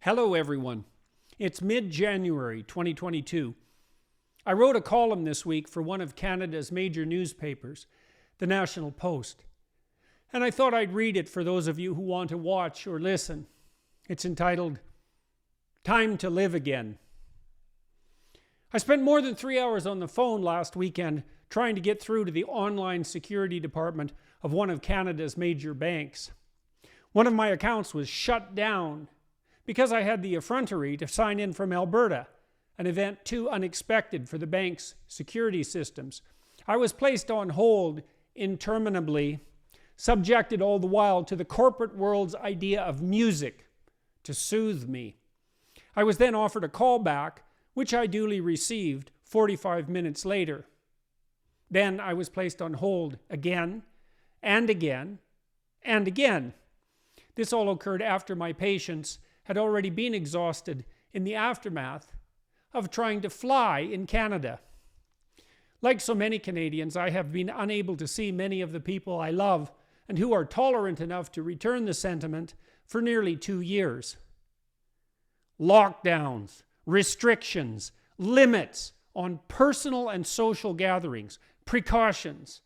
Hello everyone. It's mid-January 2022. I wrote a column this week for one of Canada's major newspapers, the National Post. And I thought I'd read it for those of you who want to watch or listen. It's entitled, Time to Live Again. I spent more than 3 hours on the phone last weekend trying to get through to the online security department of one of Canada's major banks. One of my accounts was shut down because I had the effrontery to sign in from Alberta, an event too unexpected for the bank's security systems. I was placed on hold interminably, subjected all the while to the corporate world's idea of music to soothe me. I was then offered a call back, which I duly received 45 minutes later. Then I was placed on hold again, and again, and again. This all occurred after my patience had already been exhausted in the aftermath of trying to fly in Canada. Like so many Canadians, I have been unable to see many of the people I love and who are tolerant enough to return the sentiment for nearly 2 years. Lockdowns, restrictions, limits on personal and social gatherings, precautions.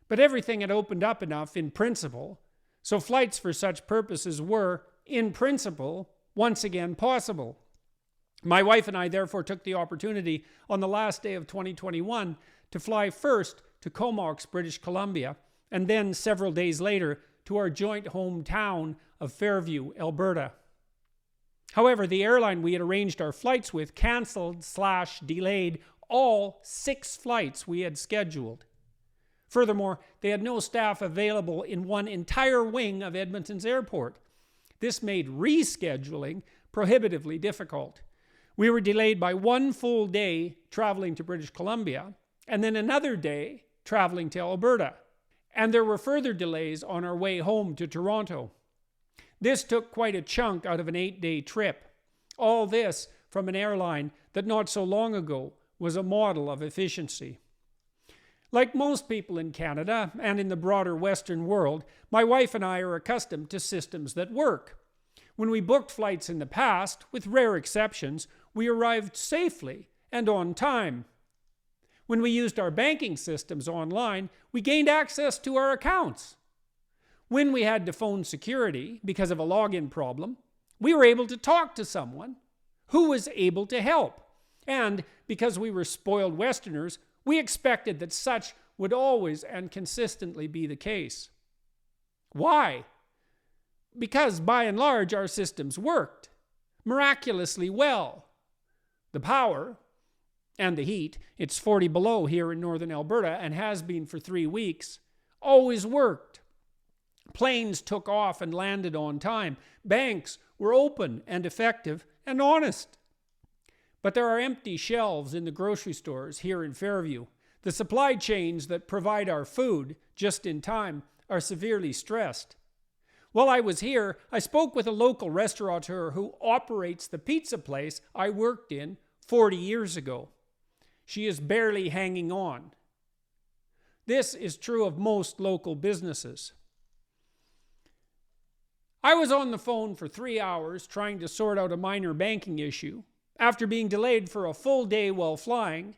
But everything had opened up enough in principle, so flights for such purposes were, in principle, once again possible. My wife and I therefore took the opportunity on the last day of 2021 to fly first to Comox, British Columbia, and then several days later to our joint hometown of Fairview, Alberta. However, the airline we had arranged our flights with canceled/delayed all 6 flights we had scheduled. Furthermore, they had no staff available in one entire wing of Edmonton's airport. This made rescheduling prohibitively difficult. We were delayed by 1 full day traveling to British Columbia, and then another day traveling to Alberta. And there were further delays on our way home to Toronto. This took quite a chunk out of an 8-day trip. All this from an airline that not so long ago was a model of efficiency. Like most people in Canada and in the broader Western world, my wife and I are accustomed to systems that work. When we booked flights in the past, with rare exceptions, we arrived safely and on time. When we used our banking systems online, we gained access to our accounts. When we had to phone security because of a login problem, we were able to talk to someone who was able to help. And because we were spoiled Westerners, we expected that such would always and consistently be the case. Why? Because by and large our systems worked miraculously well. The power and the heat, it's 40 below here in northern Alberta and has been for 3 weeks, always worked. Planes took off and landed on time. Banks were open and effective and honest. But there are empty shelves in the grocery stores here in Fairview. The supply chains that provide our food just in time are severely stressed. While I was here, I spoke with a local restaurateur who operates the pizza place I worked in 40 years ago. She is barely hanging on. This is true of most local businesses. I was on the phone for 3 hours trying to sort out a minor banking issue, after being delayed for a full day while flying,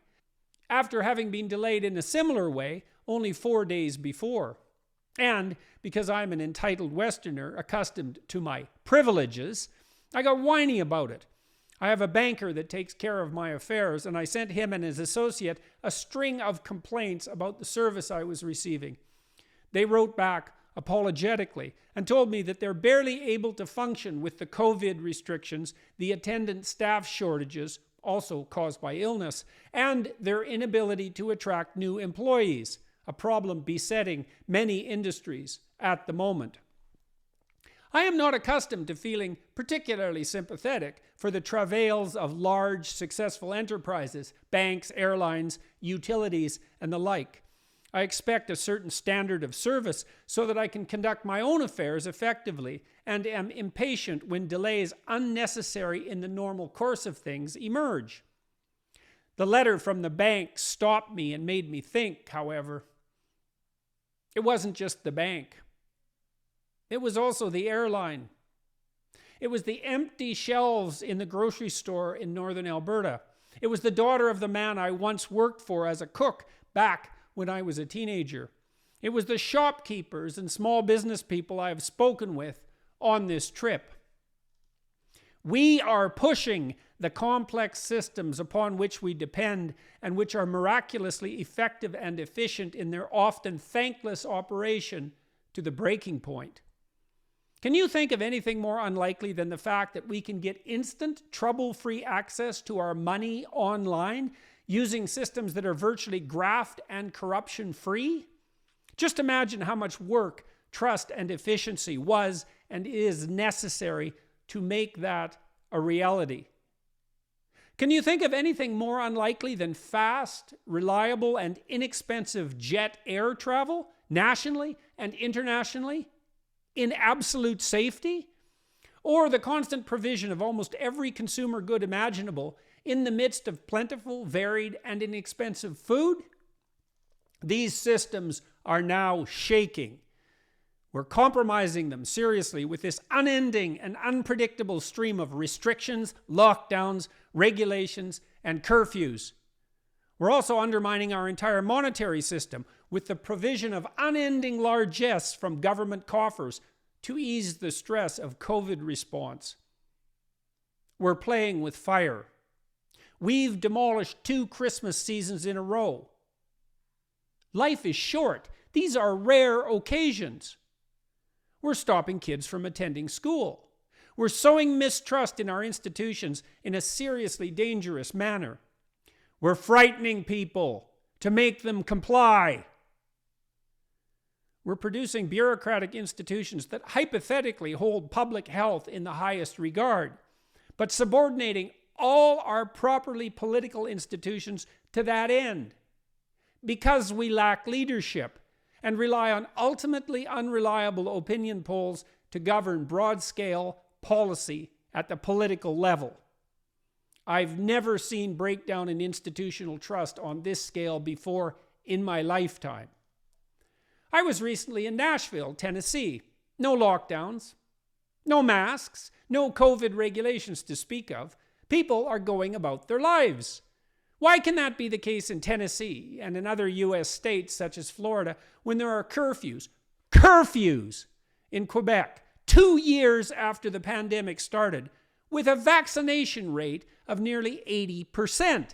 after having been delayed in a similar way only 4 days before. And because I'm an entitled Westerner accustomed to my privileges, I got whiny about it. I have a banker that takes care of my affairs, and I sent him and his associate a string of complaints about the service I was receiving. They wrote back apologetically and told me that they're barely able to function with the COVID restrictions, the attendant staff shortages, also caused by illness, and their inability to attract new employees, a problem besetting many industries at the moment. I am not accustomed to feeling particularly sympathetic for the travails of large, successful enterprises, banks, airlines, utilities, and the like. I expect a certain standard of service so that I can conduct my own affairs effectively, and am impatient when delays unnecessary in the normal course of things emerge. The letter from the bank stopped me and made me think, however. It wasn't just the bank. It was also the airline. It was the empty shelves in the grocery store in northern Alberta. It was the daughter of the man I once worked for as a cook back when I was a teenager. It was the shopkeepers and small business people I have spoken with on this trip. We are pushing the complex systems upon which we depend and which are miraculously effective and efficient in their often thankless operation to the breaking point. Can you think of anything more unlikely than the fact that we can get instant, trouble-free access to our money online using systems that are virtually graft and corruption-free? Just imagine how much work, trust, and efficiency was and is necessary to make that a reality. Can you think of anything more unlikely than fast, reliable, and inexpensive jet air travel, nationally and internationally, in absolute safety? Or the constant provision of almost every consumer good imaginable in the midst of plentiful, varied, and inexpensive food? These systems are now shaking. We're compromising them seriously with this unending and unpredictable stream of restrictions, lockdowns, regulations, and curfews. We're also undermining our entire monetary system with the provision of unending largesse from government coffers to ease the stress of COVID response. We're playing with fire. We've demolished 2 Christmas seasons in a row. Life is short. These are rare occasions. We're stopping kids from attending school. We're sowing mistrust in our institutions in a seriously dangerous manner. We're frightening people to make them comply. We're producing bureaucratic institutions that hypothetically hold public health in the highest regard, but subordinating all our properly political institutions to that end, because we lack leadership and rely on ultimately unreliable opinion polls to govern broad-scale policy at the political level. I've never seen breakdown in institutional trust on this scale before in my lifetime. I was recently in Nashville, Tennessee. No lockdowns, no masks, no COVID regulations to speak of. People are going about their lives. Why can that be the case in Tennessee and in other U.S. states such as Florida when there are curfews in Quebec 2 years after the pandemic started with a vaccination rate of nearly 80%?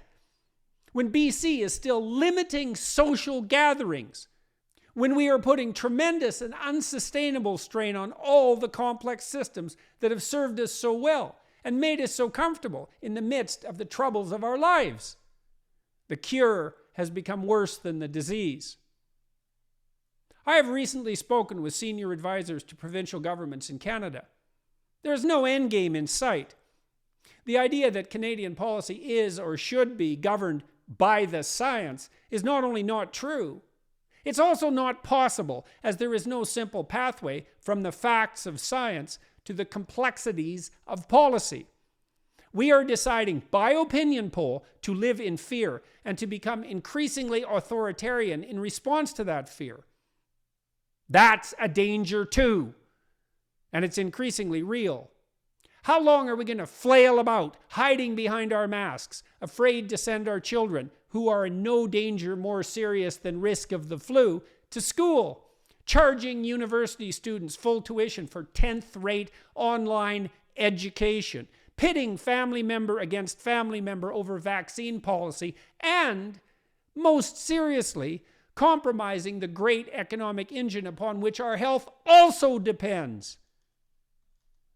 When BC is still limiting social gatherings, when we are putting tremendous and unsustainable strain on all the complex systems that have served us so well and made us so comfortable in the midst of the troubles of our lives. The cure has become worse than the disease. I have recently spoken with senior advisors to provincial governments in Canada. There is no endgame in sight. The idea that Canadian policy is or should be governed by the science is not only not true, it's also not possible, as there is no simple pathway from the facts of science to the complexities of policy. We are deciding by opinion poll to live in fear and to become increasingly authoritarian in response to that fear. That's a danger too, and it's increasingly real. How long are we going to flail about, hiding behind our masks, afraid to send our children, who are in no danger more serious than risk of the flu, to school, charging university students full tuition for 10th-rate online education, pitting family member against family member over vaccine policy, and, most seriously, compromising the great economic engine upon which our health also depends,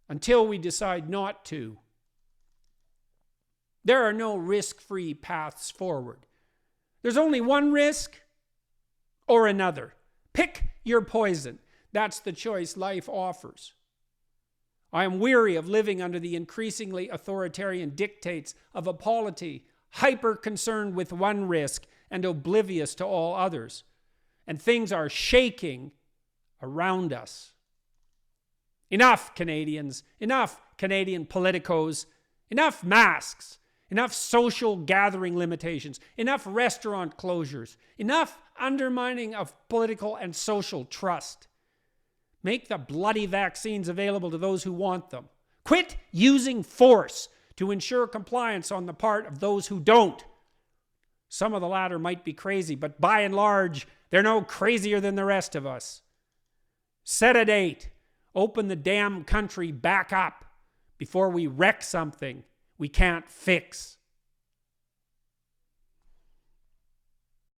until we decide not to. There are no risk-free paths forward. There's only one risk or another. Pick your poison. That's the choice life offers. I am weary of living under the increasingly authoritarian dictates of a polity hyper-concerned with one risk and oblivious to all others. And things are shaking around us. Enough, Canadians. Enough, Canadian politicos. Enough masks. Enough social gathering limitations. Enough restaurant closures. Enough undermining of political and social trust. Make the bloody vaccines available to those who want them. Quit using force to ensure compliance on the part of those who don't. Some of the latter might be crazy, but by and large, they're no crazier than the rest of us. Set a date. Open the damn country back up before we wreck something we can't fix.